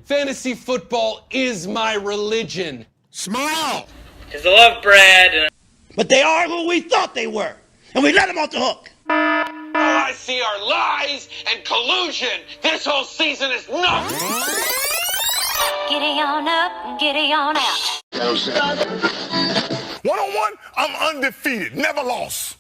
Fantasy football is my religion. Smile! Because I love Brad. But they are who we thought they were, and we let them off the hook. All I see are lies and collusion. This whole season is nuts. Giddy on up and giddy on out. One-on-one, I'm undefeated, never lost.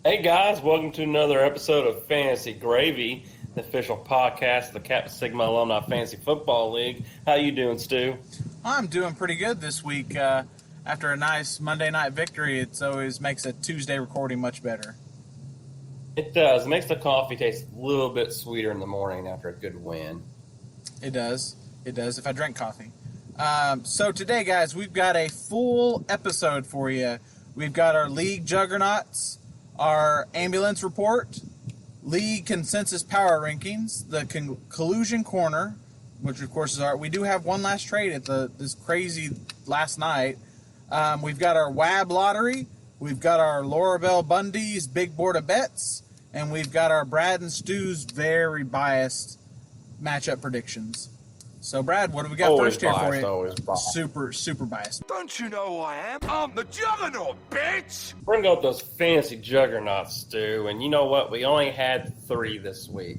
Hey guys, welcome to another episode of Fantasy Gravy, the official podcast of the Kappa Sigma Alumni Fantasy Football League. How you doing, Stu? I'm doing pretty good this week. After a nice Monday night victory, it always makes a Tuesday recording much better. It does. It makes the coffee taste a little bit sweeter in the morning after a good win. It does. It does if I drink coffee. So today, guys, we've got a full episode for you. We've got our league juggernauts, our ambulance report, league consensus power rankings, the collusion corner, which of course is our. We do have one last trade at this crazy last night. We've got our WAB lottery, we've got our Laura Bell Bundy's big board of bets, and we've got our Brad and Stu's very biased matchup predictions. So, Brad, what do we got Always first here biased, for you? always biased. Super biased. Don't you know who I am? I'm the Juggernaut, bitch! We're going to go with those fantasy juggernauts, Stu, and you know what? We only had 3 this week.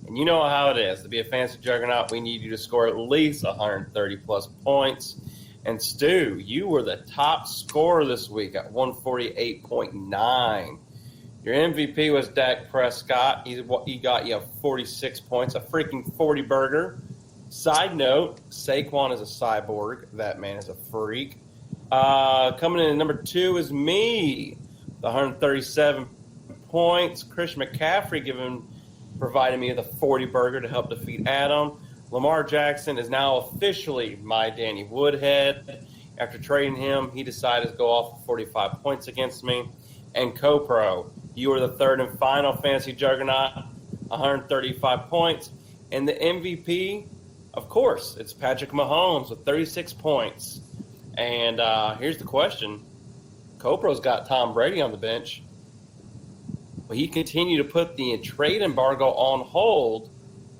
And you know how it is. To be a fantasy juggernaut, we need you to score at least 130-plus points. And, Stu, you were the top scorer this week at 148.9. Your MVP was Dak Prescott. He got you 46 points, a freaking 40-burger. Side note, Saquon is a cyborg. That man is a freak. Coming in at number 2 is me, the 137 points. Christian McCaffrey provided me with a 40-burger to help defeat Adam. Lamar Jackson is now officially my Danny Woodhead. After trading him, he decided to go off 45 points against me. And CoPro, you were the third and final fantasy juggernaut, 135 points. And the MVP, of course, it's Patrick Mahomes with 36 points. And here's the question. CoPro's got Tom Brady on the bench. Will he continue to put the trade embargo on hold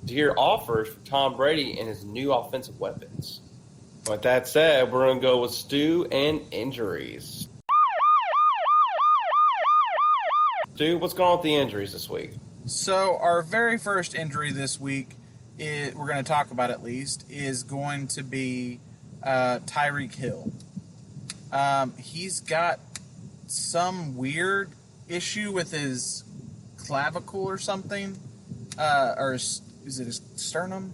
to hear offers for Tom Brady and his new offensive weapons? With that said, we're going to go with Stu and injuries. Stu, what's going on with the injuries this week? So, our very first injury this week, we're going to talk about at least, is going to be Tyreek Hill. He's got some weird issue with his clavicle or something, or is it his sternum?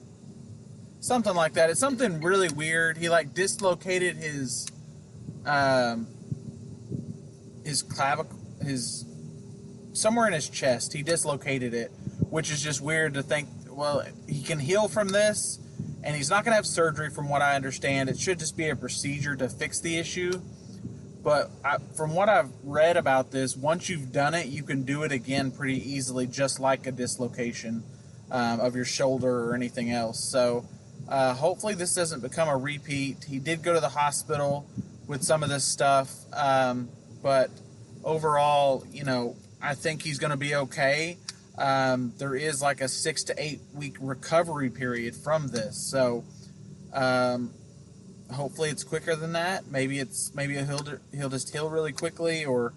Something like that. It's something really weird. He dislocated his clavicle, somewhere in his chest. He dislocated it, which is just weird to think. Well, he can heal from this, and he's not going to have surgery from what I understand. It should just be a procedure to fix the issue. But from what I've read about this, once you've done it, you can do it again pretty easily, just like a dislocation of your shoulder or anything else. So hopefully this doesn't become a repeat. He did go to the hospital with some of this stuff. But overall, I think he's going to be okay. There is like a 6 to 8 week recovery period from this, so hopefully it's quicker than that. Maybe he'll just heal really quickly, or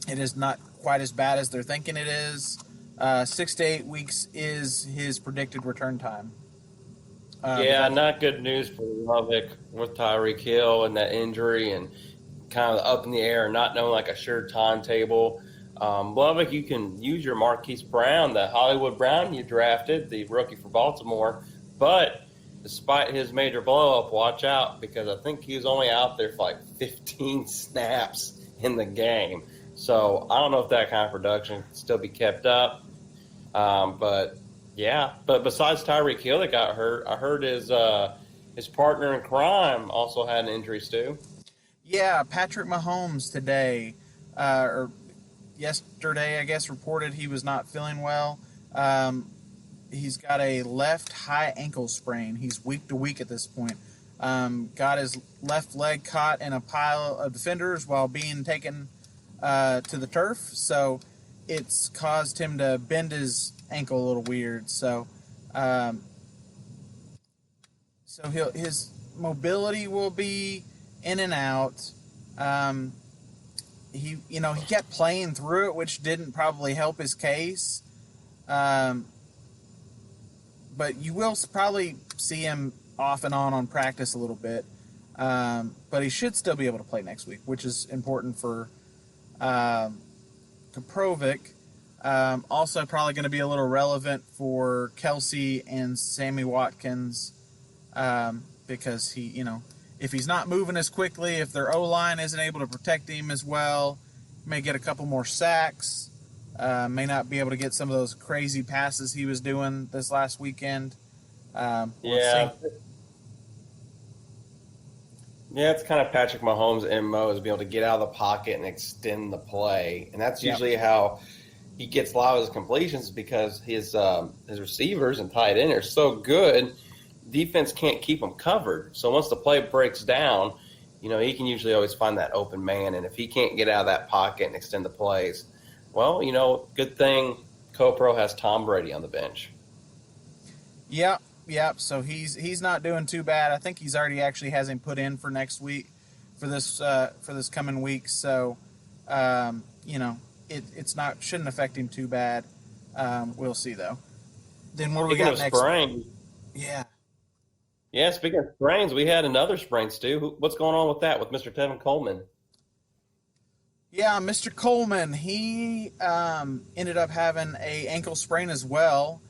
it is not quite as bad as they're thinking it is. 6 to 8 weeks is his predicted return time. Not good news for Lovick with Tyreek Hill and that injury, and kind of up in the air, not knowing a sure timetable. Lovick, you can use your Marquise Brown, the Hollywood Brown you drafted, the rookie for Baltimore. But despite his major blow-up, watch out, because I think he was only out there for 15 snaps in the game. So I don't know if that kind of production can still be kept up. But besides Tyreek Hill that got hurt, I heard his partner in crime also had an injury, Stu. Yeah, Patrick Mahomes today, or yesterday, I guess, reported he was not feeling well. He's got a left high ankle sprain. He's week to week at this point. got his left leg caught in a pile of defenders while being taken to the turf. So it's caused him to bend his ankle a little weird. So his mobility will be in and out. He kept playing through it, which didn't probably help his case. But you will probably see him off and on practice a little bit. But he should still be able to play next week, which is important for Koprovic. Also probably going to be a little relevant for Kelsey and Sammy Watkins, because if he's not moving as quickly, if their O-line isn't able to protect him as well, may get a couple more sacks, may not be able to get some of those crazy passes he was doing this last weekend. Yeah, it's kind of Patrick Mahomes' MO is being able to get out of the pocket and extend the play, and that's usually how he gets a lot of his completions, because his receivers and tight end are so good, defense can't keep him covered. So once the play breaks down, he can usually always find that open man, and if he can't get out of that pocket and extend the plays, well, good thing Kopro has Tom Brady on the bench. Yep. So he's not doing too bad. I think he's already actually has him put in for next week, for this coming week. So, it's not shouldn't affect him too bad. We'll see though. Then what do we got next? Sprain. Yeah. Yeah. Speaking of sprains, we had another sprain, Stu. What's going on with that with Mr. Tevin Coleman? Yeah, Mr. Coleman, he ended up having a ankle sprain as well.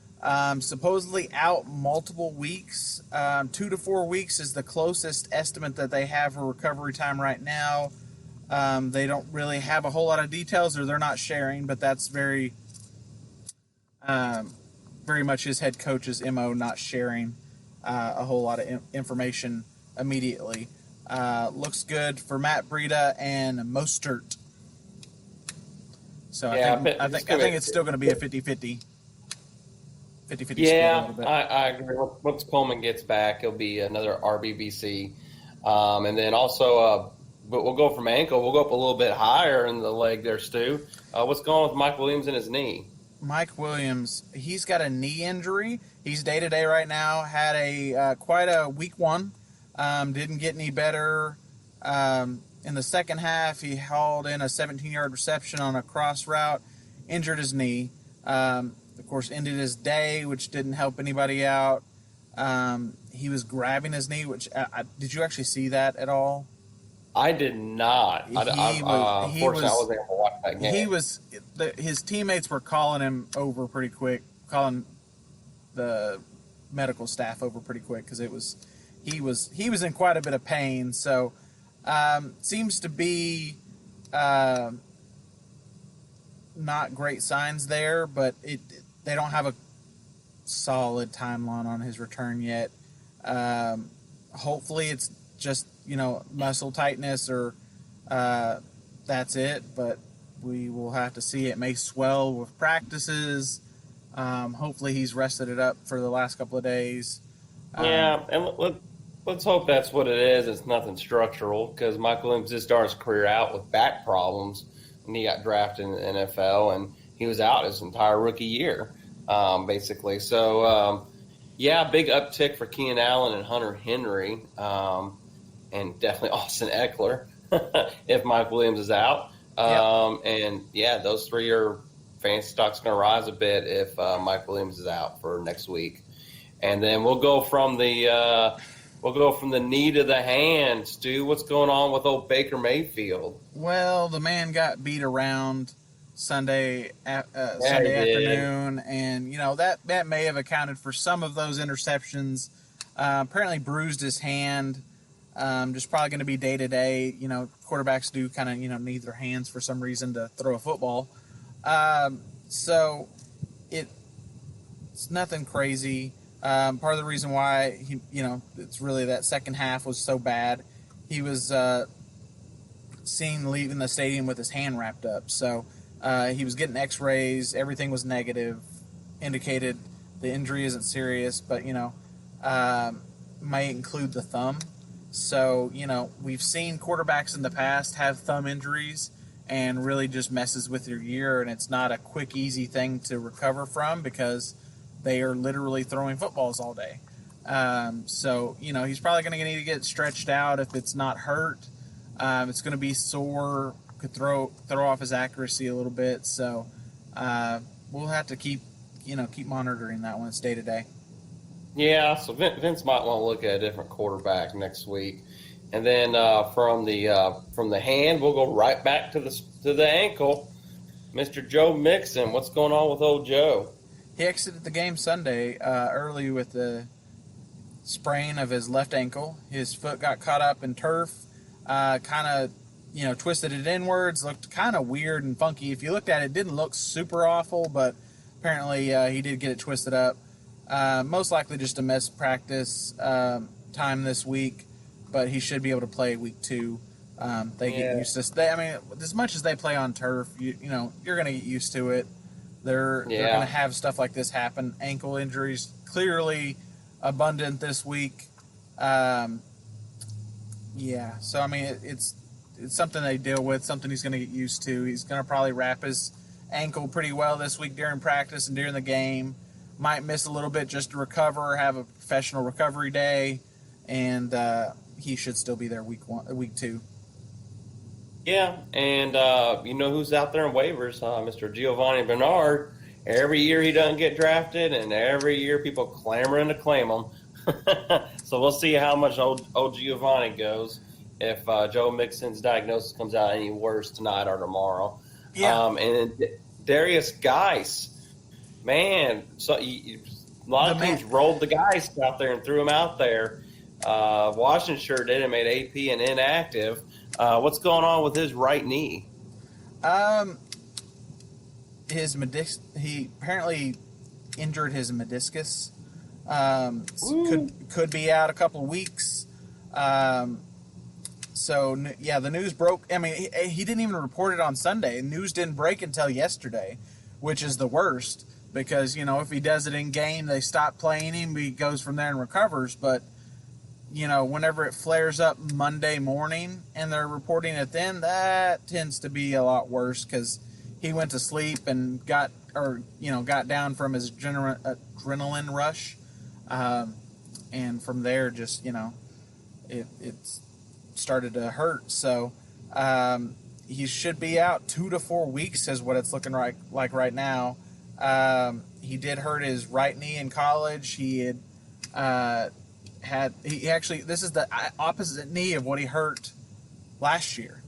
Supposedly out multiple weeks. 2 to 4 weeks is the closest estimate that they have for recovery time right now. They don't really have a whole lot of details, or they're not sharing, but that's very much his head coach's MO, not sharing a whole lot of information immediately. Looks good for Matt Breida and Mostert. So I think it's still going to be a 50-50. 50-50 Yeah, split. I agree. Once Coleman gets back, it'll be another RBBC. And then also, but we'll go from ankle. We'll go up a little bit higher in the leg there, Stu. What's going on with Mike Williams and his knee? Mike Williams, he's got a knee injury. He's day-to-day right now. Had a quite a week one. Didn't get any better. In the second half, he hauled in a 17-yard reception on a cross route, injured his knee. Of course, ended his day, which didn't help anybody out. He was grabbing his knee, which did you actually see that at all? I did not. Unfortunately, I wasn't able to watch that game. His teammates were calling him over pretty quick, calling the medical staff over pretty quick, because he was in quite a bit of pain. So seems to be not great signs there, but they don't have a solid timeline on his return yet. Hopefully it's just, muscle tightness, or that's it, but we will have to see. It may swell with practices. Hopefully he's rested it up for the last couple of days. Yeah, and let's hope that's what it is. It's nothing structural, because Mike Williams just started his career out with back problems, and he got drafted in the NFL, and he was out his entire rookie year, basically. So, big uptick for Keenan Allen and Hunter Henry, and definitely Austin Eckler if Mike Williams is out. Those three are fantasy stock's going to rise a bit if Mike Williams is out for next week. And then we'll go from the knee to the hand. Stu, what's going on with old Baker Mayfield? Well, the man got beat around Sunday afternoon, and that may have accounted for some of those interceptions. Apparently bruised his hand. Just probably going to be day to day. Quarterbacks do kind of need their hands for some reason to throw a football. So it's nothing crazy. Part of the reason why it's really that second half was so bad. He was seen leaving the stadium with his hand wrapped up. So he was getting X-rays. Everything was negative, indicated the injury isn't serious, but may include the thumb. So, we've seen quarterbacks in the past have thumb injuries and really just messes with your year, and it's not a quick, easy thing to recover from because they are literally throwing footballs all day. So, he's probably going to need to get stretched out if it's not hurt. It's going to be sore, could throw off his accuracy a little bit. So, we'll have to keep monitoring that one. It's day to day. Yeah, so Vince might want to look at a different quarterback next week, and then from the hand, we'll go right back to the ankle. Mr. Joe Mixon, what's going on with old Joe? He exited the game Sunday early with the sprain of his left ankle. His foot got caught up in turf, kind of twisted it inwards, looked kind of weird and funky. If you looked at it, it didn't look super awful, but apparently he did get it twisted up. Most likely just a miss practice time this week, but he should be able to play week 2. They get used to. As much as they play on turf, you're going to get used to it. They're going to have stuff like this happen. Ankle injuries clearly abundant this week. So it's something they deal with, something he's going to get used to. He's going to probably wrap his ankle pretty well this week during practice and during the game. Might miss a little bit just to recover, have a professional recovery day, and he should still be there week 2. Yeah, and who's out there in waivers? Mr. Giovanni Bernard. Every year he doesn't get drafted, and every year people clamoring to claim him. So we'll see how much old Giovanni goes if Joe Mixon's diagnosis comes out any worse tonight or tomorrow. Yeah. And Darius Geis. Man, so a lot of teams rolled the Geis out there and threw him out there. Washington sure did and made AP an inactive. What's going on with his right knee? He apparently injured his meniscus. Could be out a couple of weeks. The news broke. He didn't even report it on Sunday. News didn't break until yesterday, which is the worst. Because, if he does it in game, they stop playing him, he goes from there and recovers. But, whenever it flares up Monday morning and they're reporting it then, that tends to be a lot worse because he went to sleep and got down from his adrenaline rush. And from there, just, it started to hurt. So he should be out 2 to 4 weeks is what it's looking like right now. He did hurt his right knee in college. He had this is the opposite knee of what he hurt last year.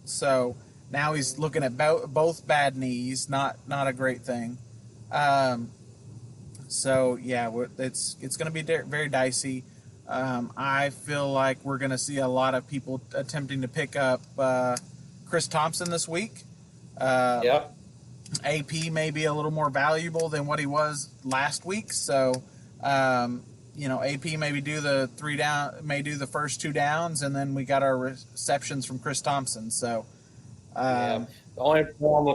So now he's looking at both bad knees, not a great thing. It's going to be very dicey. I feel like we're going to see a lot of people attempting to pick up Chris Thompson this week. Yep. AP may be a little more valuable than what he was last week, so AP maybe do the first 2 downs, and then we got our receptions from Chris Thompson. So the only problem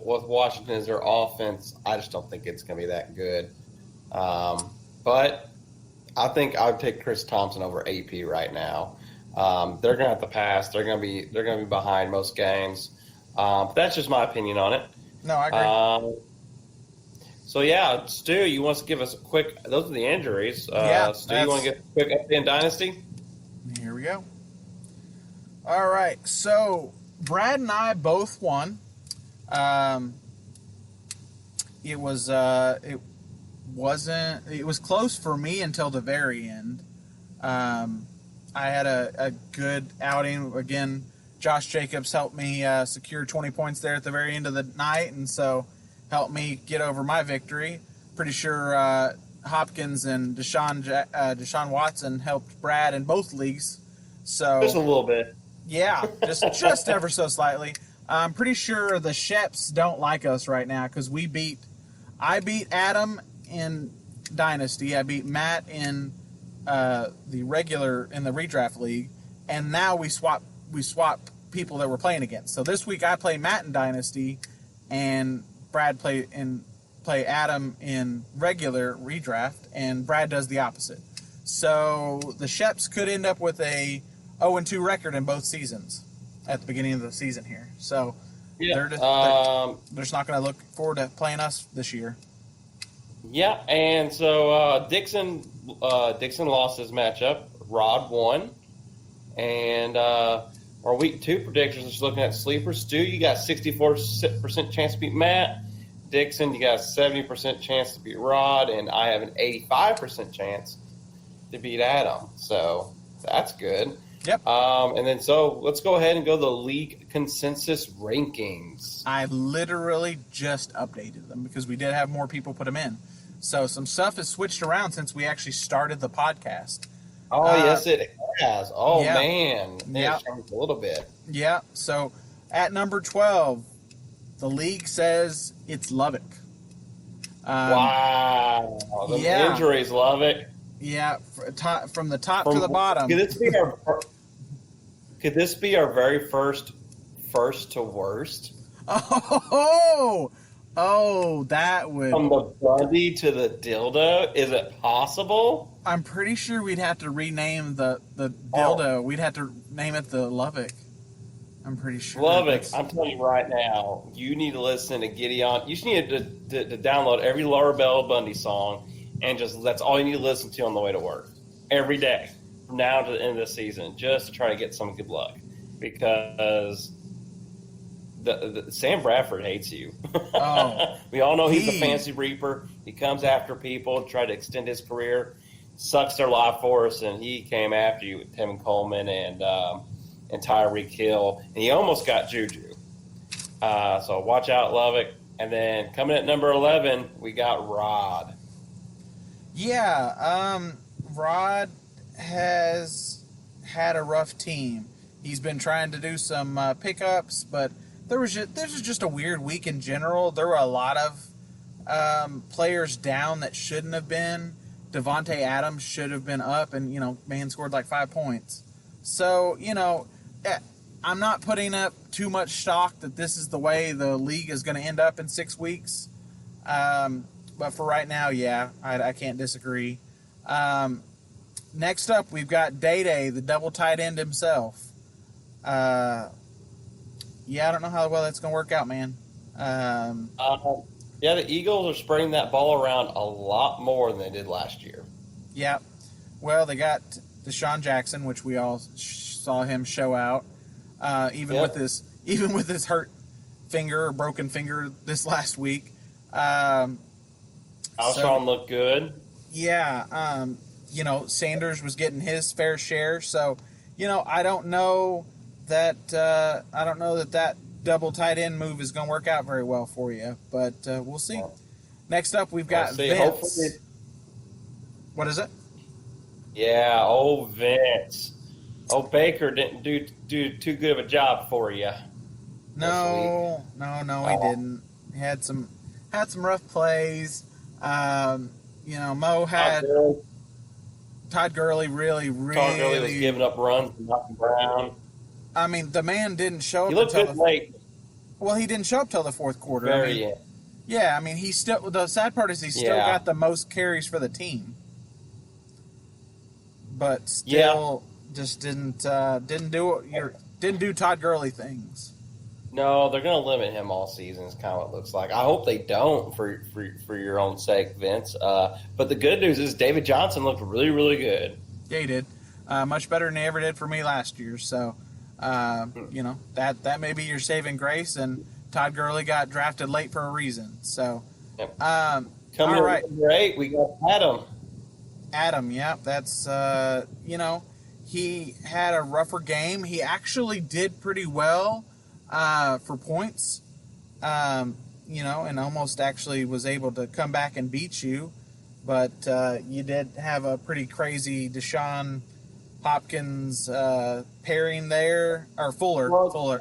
with Washington is their offense. I just don't think it's going to be that good. But I think I would take Chris Thompson over AP right now. They're going to have to pass. They're going to be behind most games. But that's just my opinion on it. No, I agree. Stu, you want to give us a quick – those are the injuries. Stu, you want to get a quick update in Dynasty? Here we go. All right, so Brad and I both won. It was close for me until the very end. I had a good outing. Again, Josh Jacobs helped me secure 20 points there at the very end of the night, and so helped me get over my victory. Pretty sure Hopkins and Deshaun Watson helped Brad in both leagues. So just a little bit. Yeah, just ever so slightly. I'm pretty sure the Sheps don't like us right now because I beat Adam in Dynasty. I beat Matt in the redraft league, and now we swap people that we're playing against. So this week I play Matt in Dynasty, and Brad play Adam in regular redraft, and Brad does the opposite. So the Sheps could end up with a 0-2 record in both seasons at the beginning of the season here. So Yeah. they're just not going to look forward to playing us this year. Yeah, and so Dixon lost his matchup. Rod won. And our week 2 predictions is looking at sleepers. Stu, you got 64% chance to beat Matt. Dixon, you got a 70% chance to beat Rod. And I have an 85% chance to beat Adam. So that's good. Yep. And then so let's go ahead and go to the league consensus rankings. I literally just updated them because we did have more people put them in. So some stuff has switched around since we actually started the podcast. Oh, yes, it has. Oh, yeah. man. Yeah. It's changed a little bit. Yeah. So at number 12, the league says it's Lubbock. Wow. The yeah. injuries, love it. Yeah. From the top to the bottom. Could this be our very first to worst? Oh, that would... From the Bundy to the dildo? Is it possible? I'm pretty sure we'd have to rename the dildo. Oh. We'd have to name it the Lubbock. I'm pretty sure. Lubbock, I'm telling you right now, you need to listen to Gideon. You just need to download every Laura Bell Bundy song, and that's all you need to listen to on the way to work. Every day, from now to the end of the season, just to try to get some good luck. Because... Sam Bradford hates you. Oh. We all know he's a fancy reaper. He comes after people, try to extend his career, sucks their life for us, and he came after you with Tim Coleman and Tyreek Hill, and he almost got Juju. So watch out, Lubbock. And then coming at number 11, we got Rod. Yeah, Rod has had a rough team. He's been trying to do some pickups, but this was just a weird week in general. There were a lot of players down that shouldn't have been. Devontae Adams should have been up, and, man scored like 5 points. So, I'm not putting up too much stock that this is the way the league is going to end up in 6 weeks. But for right now, yeah, I can't disagree. Next up, we've got Day, the double tight end himself. Yeah, I don't know how well that's going to work out, man. Yeah, the Eagles are spreading that ball around a lot more than they did last year. Yeah. Well, they got Deshaun Jackson, which we all saw him show out. Even with his hurt finger or broken finger this last week. Alshon looked good. Yeah. Sanders was getting his fair share. So, I don't know that double tight end move is going to work out very well for you, but we'll see. Next up, we've got Vince. Hopefully. What is it? Yeah, Vince. Baker didn't do too good of a job for you. No, he didn't. He had some rough plays. Mo had Todd Gurley really. Todd Gurley was giving up runs to Malcolm Brown. I mean, the man didn't show up. He looked good late. Well, he didn't show up till the fourth quarter. Yeah. He still. The sad part is he still got the most carries for the team, but still just didn't do Todd Gurley things. No, they're going to limit him all season. Is kind of what it looks like. I hope they don't for your own sake, Vince. But the good news is David Johnson looked really, really good. Yeah, he did. Much better than he ever did for me last year. So. That may be your saving grace, and Todd Gurley got drafted late for a reason. So, Coming all right. in number 8, we got Adam. Adam, yeah, that's he had a rougher game. He actually did pretty well for points, and almost actually was able to come back and beat you. But you did have a pretty crazy Deshaun Hopkins pairing there, or Fuller. Fuller.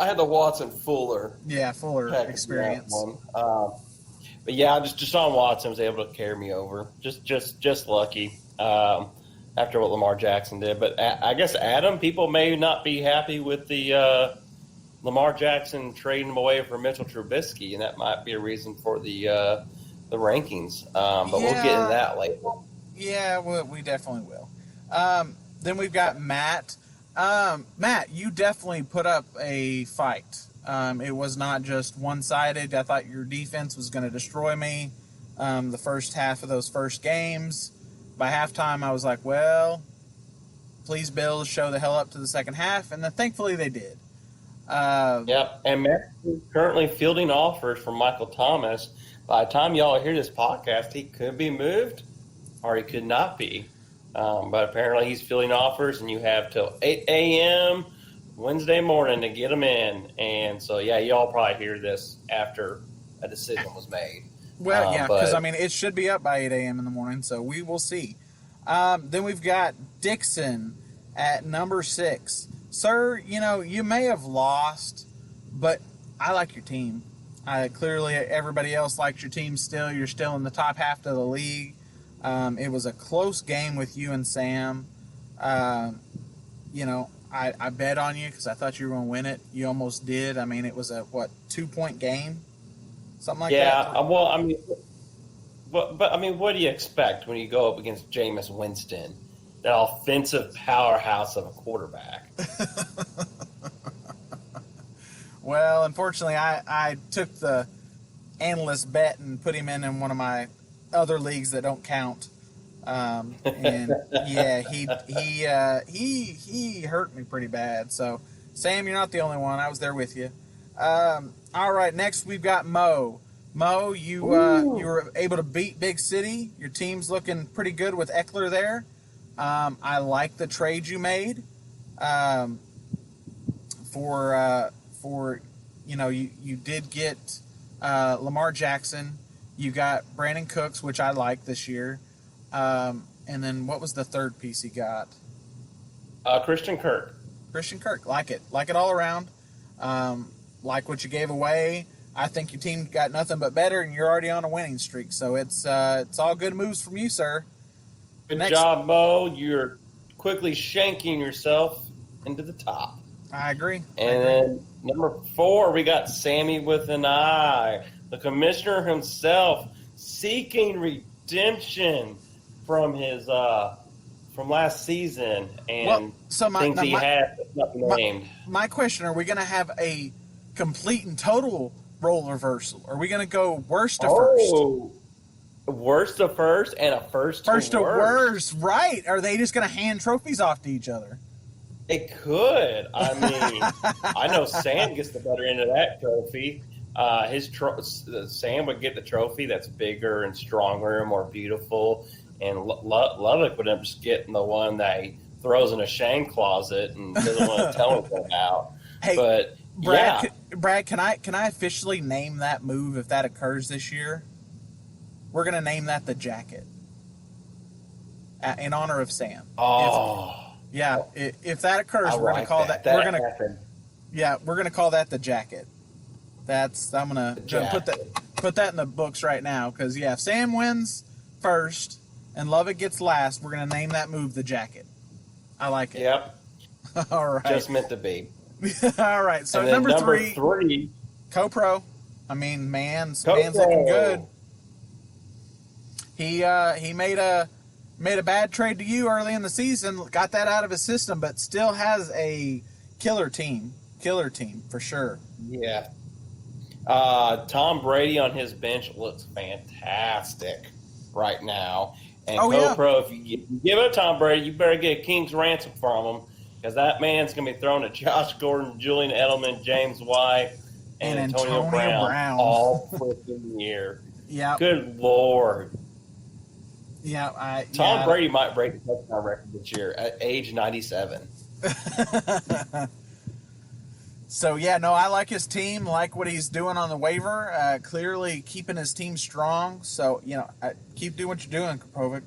I had the Watson Fuller. Yeah, Fuller experience. But yeah, just Deshaun Watson was able to carry me over. Just lucky after what Lamar Jackson did. But I guess Adam, people may not be happy with the Lamar Jackson trading him away for Mitchell Trubisky, and that might be a reason for the rankings. But we'll get into that later. Yeah, we definitely will. Then we've got Matt. Matt, you definitely put up a fight. It was not just one-sided. I thought your defense was going to destroy me the first half of those first games. By halftime, I was like, well, please, Bills, show the hell up to the second half. And then thankfully they did. Yep, and Matt is currently fielding offers from Michael Thomas. By the time y'all hear this podcast, he could be moved or he could not be. But apparently he's fielding offers, and you have till 8 a.m. Wednesday morning to get them in. And so, yeah, y'all probably hear this after a decision was made. Well, yeah, because, it should be up by 8 a.m. in the morning, so we will see. Then we've got Dixon at number 6. Sir, you may have lost, but I like your team. Clearly, everybody else likes your team still. You're still in the top half of the league. It was a close game with you and Sam. I bet on you because I thought you were going to win it. You almost did. It was a, 2-point game? Something like that? Yeah, well, what do you expect when you go up against Jameis Winston, that offensive powerhouse of a quarterback? Well, unfortunately, I took the analyst bet and put him in one of my other leagues that don't count. And yeah, he hurt me pretty bad. So, Sam, you're not the only one. I was there with you. All right, next we've got Mo. Mo, you were able to beat Big City. Your team's looking pretty good with Eckler there. I like the trade you made. You did get Lamar Jackson. You got Brandon Cooks, which I like this year. And then what was the third piece he got? Christian Kirk. Christian Kirk. Like it all around. Like what you gave away. I think your team got nothing but better, and you're already on a winning streak. So it's all good moves from you, sir. Good job, Mo. You're quickly shanking yourself into the top. I agree. And then number 4, we got Sammy with an eye. The commissioner himself seeking redemption from his from last season and things he had not named. My question, are we going to have a complete and total role reversal? Are we going to go worst to first? Worst to first and a first to worst. Right. Are they just going to hand trophies off to each other? It could. I know Sam gets the better end of that trophy. Sam would get the trophy that's bigger and stronger and more beautiful, and Lubbock would just get the one that he throws in a shame closet and doesn't want to tell anything about. Hey, but Brad, Brad, can I officially name that move if that occurs this year? We're gonna name that the jacket in honor of Sam. Oh. If that occurs, we're gonna call that. We're gonna call that the jacket. I'm gonna put that in the books right now because if Sam wins first and Lovett gets last, we're gonna name that move the jacket. I like it. Yep. All right. Just meant to be. All right. So number three, CoPro. Man's looking good. He made a bad trade to you early in the season, got that out of his system, but still has a killer team for sure. Yeah. Tom Brady on his bench looks fantastic right now. And CoPro, if you give it to Tom Brady, you better get a king's ransom from him because that man's going to be thrown at Josh Gordon, Julian Edelman, James White, and Antonio Brown all freaking year. Yeah. Good Lord. Yeah, Tom Brady might break the touchdown record this year at age 97. So, I like his team, like what he's doing on the waiver, clearly keeping his team strong. So, keep doing what you're doing, Kopovic.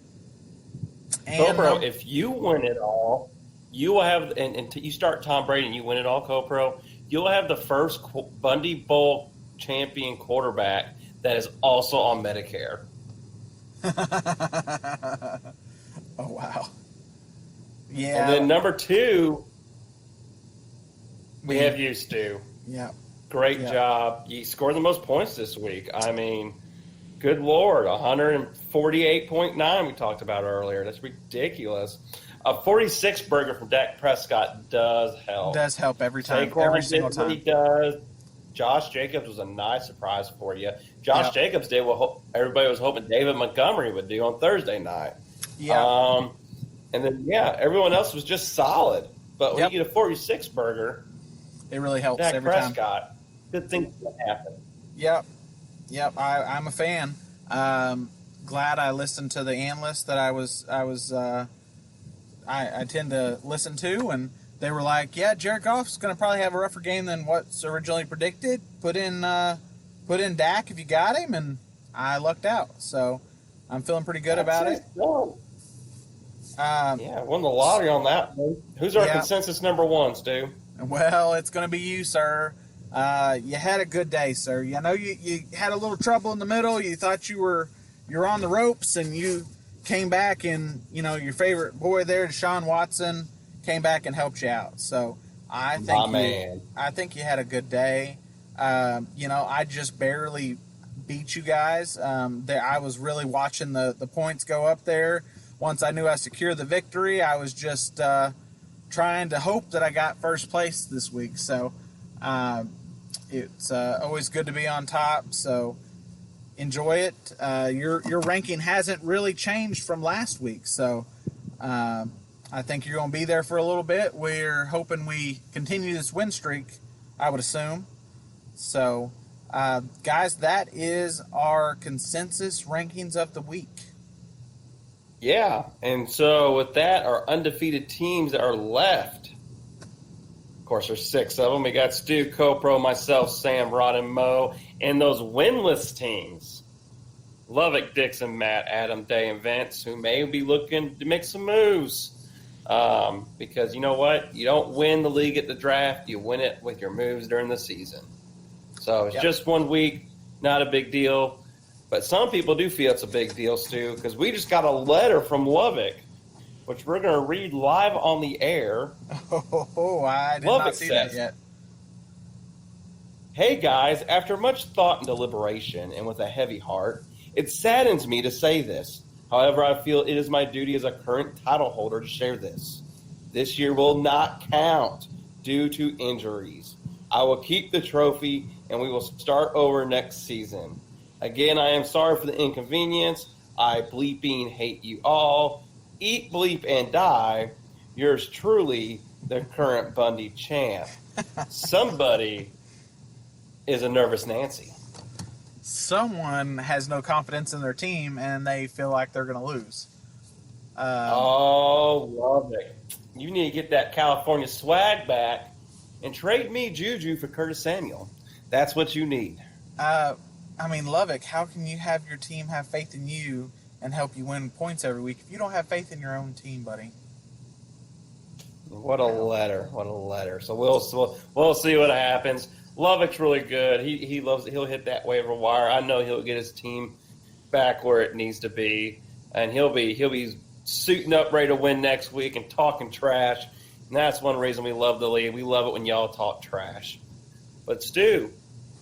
CoPro, if you win it all, you will have, and you start Tom Brady and you win it all, CoPro, you'll have the first Bundy Bowl champion quarterback that is also on Medicare. Oh, wow. Yeah. And then number 2, we have you, Stu. Yeah. Great job. You scored the most points this week. Good Lord. 148.9 we talked about earlier. That's ridiculous. A 46 burger from Dak Prescott does help. Does help every time, Saquon every single did what he time. does. Josh Jacobs was a nice surprise for you. Josh Yep. Jacobs did what everybody was hoping David Montgomery would do on Thursday night. Yeah. And then, everyone else was just solid. But when Yep. you get a 46 burger, It really helps Dak every time. Prescott, good things can happen. Yep. I'm a fan. Glad I listened to the analyst that I tend to listen to, and they were like, "Yeah, Jared Goff's going to probably have a rougher game than what's originally predicted. Put in Dak if you got him," and I lucked out. So I'm feeling pretty good about it. Won the lottery on that one. Who's our consensus number one, Stu? Well, it's going to be you, sir. You had a good day, sir. I know you had a little trouble in the middle. You thought you're on the ropes, and you came back, and your favorite boy there, Deshaun Watson, came back and helped you out. So I think you had a good day. I just barely beat you guys. I was really watching the points go up there. Once I knew I secured the victory, I was just trying to hope that I got first place this week. So it's always good to be on top. So enjoy it. Your ranking hasn't really changed from last week. So I think you're going to be there for a little bit. We're hoping we continue this win streak, I would assume. So, guys, that is our consensus rankings of the week. Yeah, and so with that, our undefeated teams that are left, of course, there's 6 of them. We got Stu, Copro, myself, Sam, Rod, and Mo. And those winless teams, Lovick, Dixon, Matt, Adam, Day, and Vince, who may be looking to make some moves. Because you know what? You don't win the league at the draft. You win it with your moves during the season. So it's just 1 week, not a big deal. But some people do feel it's a big deal, Stu, because we just got a letter from Lovick, which we're going to read live on the air. Oh, I did not see that yet. Hey, guys, after much thought and deliberation and with a heavy heart, it saddens me to say this. However, I feel it is my duty as a current title holder to share this. This year will not count due to injuries. I will keep the trophy, and we will start over next season. Again, I am sorry for the inconvenience. I bleeping hate you all. Eat, bleep, and die. Yours truly, the current Bundy champ. Somebody is a nervous Nancy. Someone has no confidence in their team, and they feel like they're going to lose. Love it. You need to get that California swag back and trade me Juju for Curtis Samuel. That's what you need. Lovick, how can you have your team have faith in you and help you win points every week if you don't have faith in your own team, buddy? What a letter. So we'll see what happens. Lovick's really good. He'll hit that waiver wire. I know he'll get his team back where it needs to be, and he'll be suiting up ready to win next week and talking trash. And that's one reason we love the league. We love it when y'all talk trash. But Stu,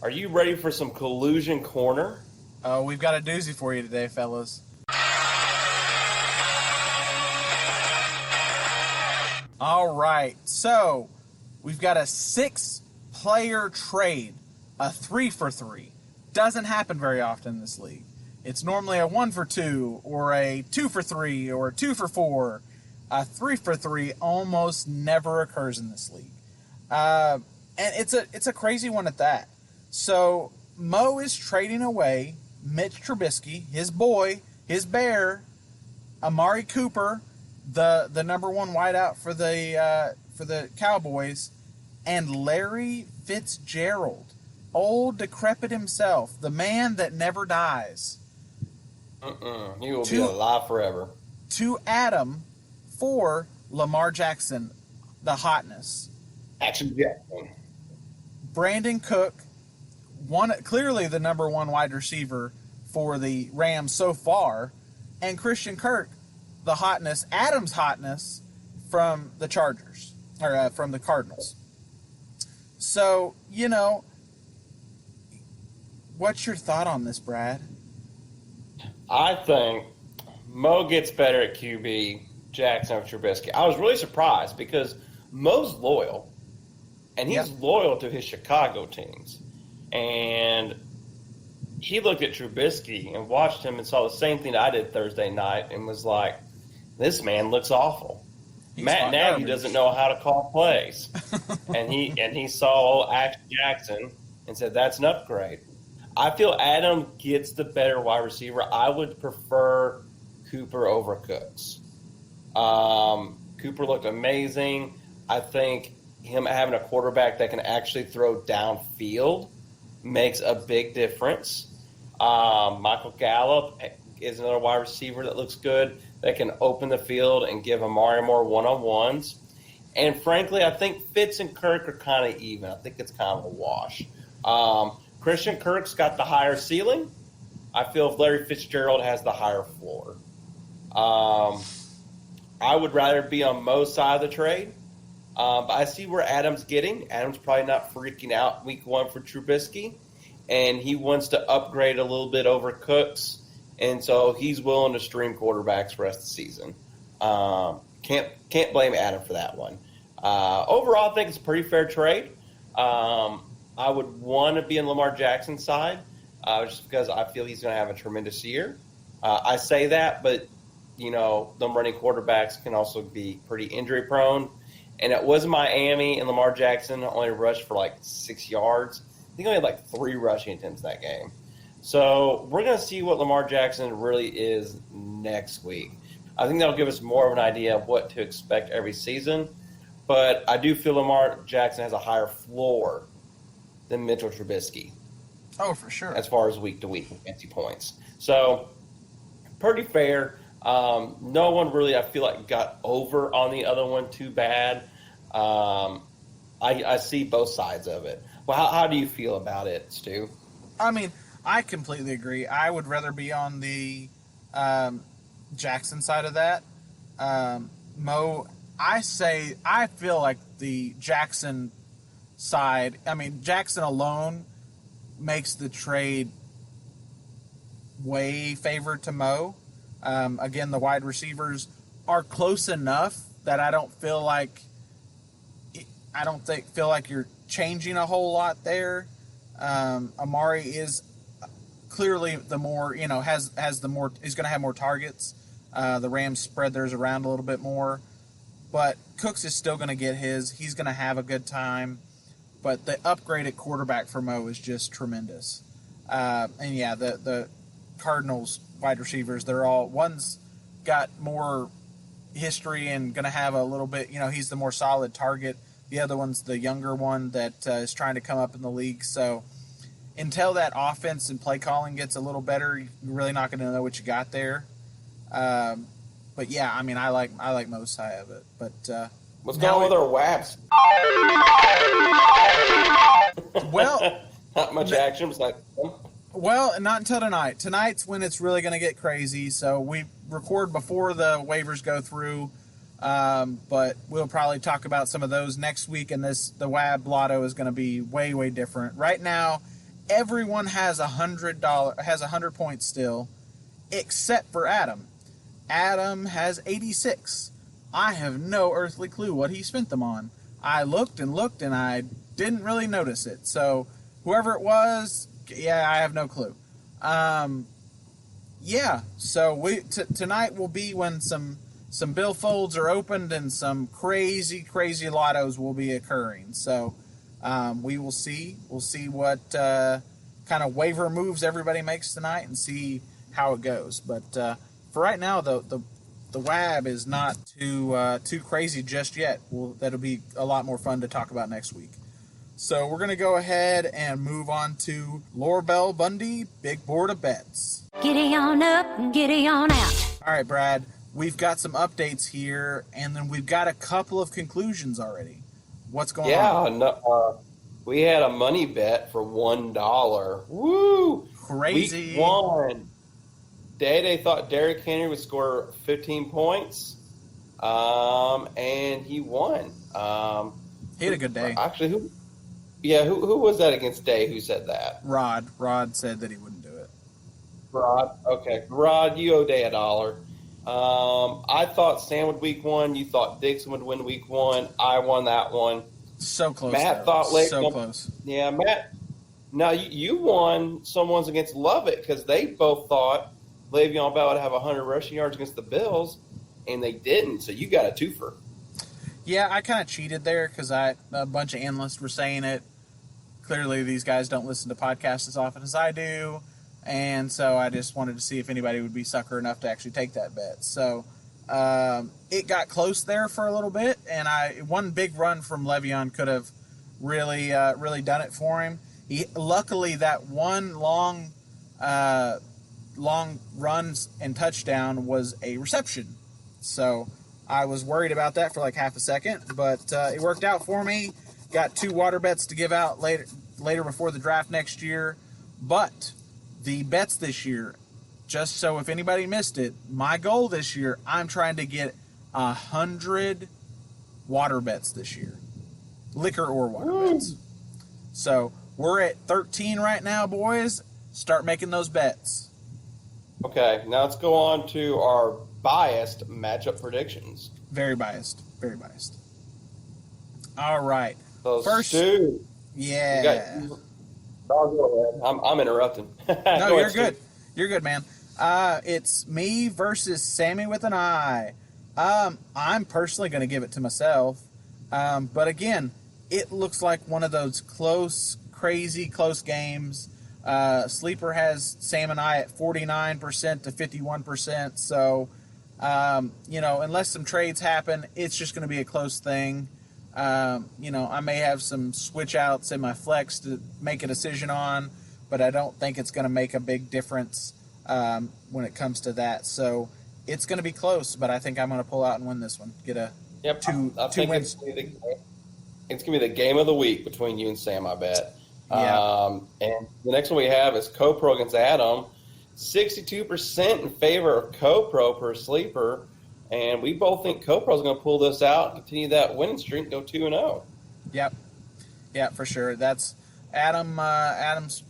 are you ready for some Collusion Corner? Oh, we've got a doozy for you today, fellas. All right, so we've got a 6-player trade, a 3-for-3. Doesn't happen very often in this league. It's normally a 1-for-2 or a 2-for-3 or a 2-for-4. A 3-for-3 almost never occurs in this league, and it's a crazy one at that. So Mo is trading away Mitch Trubisky, his boy, his bear, Amari Cooper, the number 1 wideout for the Cowboys, and Larry Fitzgerald, old decrepit himself, the man that never dies. He will be alive forever. To Adam for Lamar Jackson, the hotness. Action Jackson. Brandon Cook, clearly the number 1 wide receiver for the Rams so far, and Christian Kirk, the hotness, Adam's hotness from the Chargers, or from the Cardinals. So, what's your thought on this, Brad? I think Mo gets better at QB Jackson over Trubisky. I was really surprised because Mo's loyal, and he's loyal to his Chicago teams. And he looked at Trubisky and watched him and saw the same thing I did Thursday night and was like, this man looks awful. Matt Nagy doesn't know how to call plays. and he saw Action Jackson and said, that's an upgrade. I feel Adam gets the better wide receiver. I would prefer Cooper over Cooks. Cooper looked amazing. I think him having a quarterback that can actually throw downfield makes a big difference. Michael Gallup is another wide receiver that looks good, that can open the field and give Amari more one-on-ones. And frankly, I think Fitz and Kirk are kind of even. I think it's kind of a wash. Christian Kirk's got the higher ceiling. I feel if Larry Fitzgerald has the higher floor. I would rather be on Mo's side of the trade. But I see where Adam's getting. Adam's probably not freaking out week one for Trubisky. And he wants to upgrade a little bit over Cooks. And so he's willing to stream quarterbacks for the rest of the season. Can't blame Adam for that one. Overall, I think it's a pretty fair trade. I would want to be on Lamar Jackson's side just because I feel he's going to have a tremendous year. I say that, but, you know, them running quarterbacks can also be pretty injury-prone. And it was Miami, and Lamar Jackson only rushed for like 6 yards. I think he only had like 3 rushing attempts in that game. So we're going to see what Lamar Jackson really is next week. I think that'll give us more of an idea of what to expect every season. But I do feel Lamar Jackson has a higher floor than Mitchell Trubisky. Oh, for sure. As far as week-to-week fantasy points. So pretty fair. No one really, I feel like, got over on the other one too bad. I see both sides of it. Well, how do you feel about it, Stu? I mean, I completely agree. I would rather be on the Jackson side of that. Mo, I feel like the Jackson side, I mean, Jackson alone makes the trade way favored to Mo. Again, the wide receivers are close enough that I don't feel like you're changing a whole lot there. Amari is clearly the more, has the more, is going to have more targets. The Rams spread theirs around a little bit more, but Cooks is still going to get his. He's going to have a good time, but the upgrade at quarterback for Mo is just tremendous. And yeah, the Cardinals wide receivers, they're all, one's got more history and going to have a little bit, he's the more solid target. The other one's the younger one that is trying to come up in the league. So until that offense and play calling gets a little better, you're really not going to know what you got there. But yeah, I mean, I like Mo's side of it. But what's going on with our WAPs? Well, not much action. It's like, well, not until tonight. Tonight's when it's really going to get crazy. So we record before the waivers go through. But we'll probably talk about some of those next week, and the WAB lotto is going to be way, way different. Right now, everyone has $100 points still, except for Adam. Adam has 86. I have no earthly clue what he spent them on. I looked and looked, and I didn't really notice it. So whoever it was, yeah, I have no clue. Yeah, so tonight will be when some billfolds are opened and some crazy, crazy lottos will be occurring. So we will see. We'll see what kind of waiver moves everybody makes tonight and see how it goes. But for right now, the WAB is not too crazy just yet. That'll be a lot more fun to talk about next week. So we're going to go ahead and move on to Lorbell Bundy, Big Board of Bets. Giddy on up and giddy on out. All right, Brad. We've got some updates here, and then we've got a couple of conclusions already. What's going on? Yeah, we had a money bet for $1. Woo! Crazy. Week 1. Day thought Derrick Henry would score 15 points, and he won. He had a good day. Actually, who was that against Day who said that? Rod. Rod said that he wouldn't do it. Rod? Okay. Rod, you owe Day $1. I thought Sam would week 1. You thought Dixon would win week 1. I won that one. So close. Matt though. thought so close. Yeah, Matt. Now you won someone's against Lovett because they both thought Le'Veon Bell would have 100 rushing yards against the Bills, and they didn't. So you got a twofer. Yeah, I kind of cheated there because a bunch of analysts were saying it. Clearly, these guys don't listen to podcasts as often as I do, and so I just wanted to see if anybody would be sucker enough to actually take that bet. So it got close there for a little bit, and one big run from Le'Veon could have really done it for him. Luckily, that one long runs and touchdown was a reception. So I was worried about that for like half a second, but it worked out for me. Got 2 water bets to give out later before the draft next year. But the bets this year, just so if anybody missed it, my goal this year, I'm trying to get 100 water bets this year. Liquor or water bets. So we're at 13 right now, boys. Start making those bets. Okay, now let's go on to our biased matchup predictions. Very biased. Very biased. All right. So First, Stu, yeah. go ahead. I'm interrupting. No, you're good. You're good, man. It's me versus Sammy with an I. I'm personally going to give it to myself. But again, it looks like one of those crazy close games. Sleeper has Sam and I at 49% to 51%. So, unless some trades happen, it's just going to be a close thing. I may have some switch outs in my flex to make a decision on, but I don't think it's going to make a big difference when it comes to that. So it's going to be close, but I think I'm going to pull out and win this one. Get a two wins. It's going to be the game of the week between you and Sam, I bet. Yeah. And the next one we have is CoPro against Adam. 62% in favor of CoPro per sleeper. And we both think CoPro is going to pull this out, continue that winning streak, go 2-0. Yep. Yeah, for sure. That's Adam. Adam's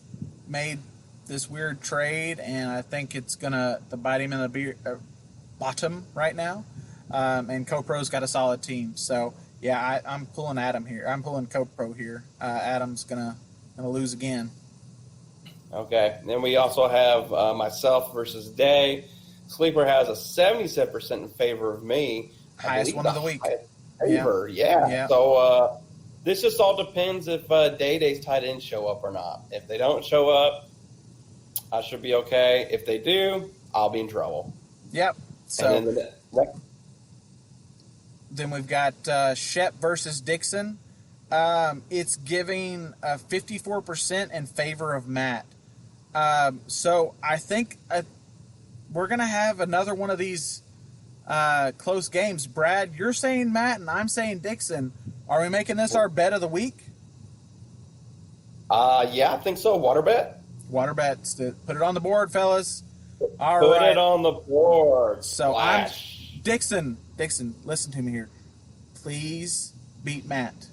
made this weird trade, and I think it's going to bite him in the bottom right now. And CoPro's got a solid team. So, yeah, I'm pulling Adam here. I'm pulling CoPro here. Adam's going to lose again. Okay. Then we also have myself versus Day. Sleeper has a 77% in favor of me. Highest one of the week. Favor, yeah. So this just all depends if Day-Day's tight ends show up or not. If they don't show up, I should be okay. If they do, I'll be in trouble. Yep. So then we've got Shep versus Dixon. It's giving 54% in favor of Matt. So I think we're going to have another one of these close games. Brad, you're saying Matt, and I'm saying Dixon. Are we making this our bet of the week? Yeah, I think so. Water bet? Water bets. Put it on the board, fellas. All Put right. it on the board. So Flash. Dixon, listen to me here. Please beat Matt.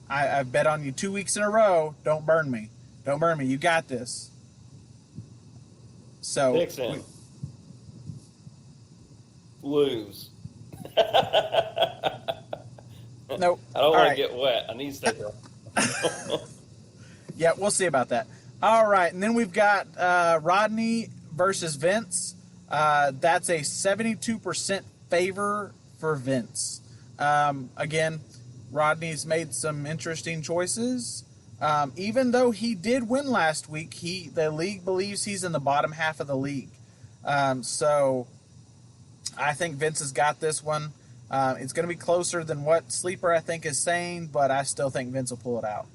I've bet on you 2 weeks in a row. Don't burn me. You got this. So Dixon. Lose. Nope. I don't want to get wet. I need to stay dry. Yeah, we'll see about that. All right, and then we've got Rodney versus Vince. That's a 72% favor for Vince. Again, Rodney's made some interesting choices. Even though he did win last week, the league believes he's in the bottom half of the league. So I think Vince has got this one. It's going to be closer than what Sleeper, I think, is saying, but I still think Vince will pull it out.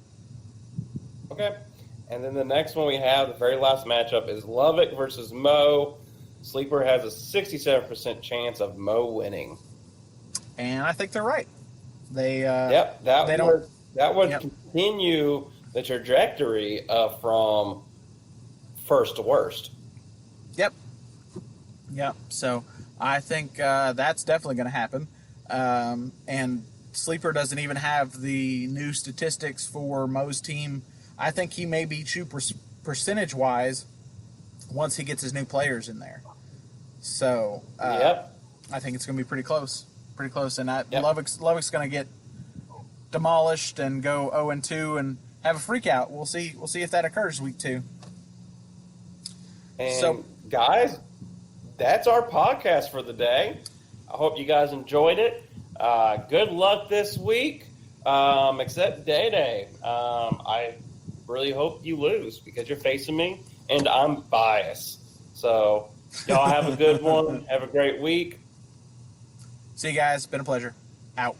Okay. And then the next one we have, the very last matchup, is Lovick versus Mo. Sleeper has a 67% chance of Mo winning. And I think they're right. That would continue the trajectory from first to worst. Yep. So I think that's definitely going to happen. And Sleeper doesn't even have the new statistics for Mo's team. I think he may be true percentage-wise once he gets his new players in there. So, I think it's going to be pretty close. Pretty close. And Yep. Lovick's going to get demolished and go 0-2 and have a freak out. We'll see if that occurs week 2. And So- guys, that's our podcast for the day. I hope you guys enjoyed it. Good luck this week, except Day. I really hope you lose because you're facing me, and I'm biased. So y'all have a good one. Have a great week. See you guys. Been a pleasure. Out.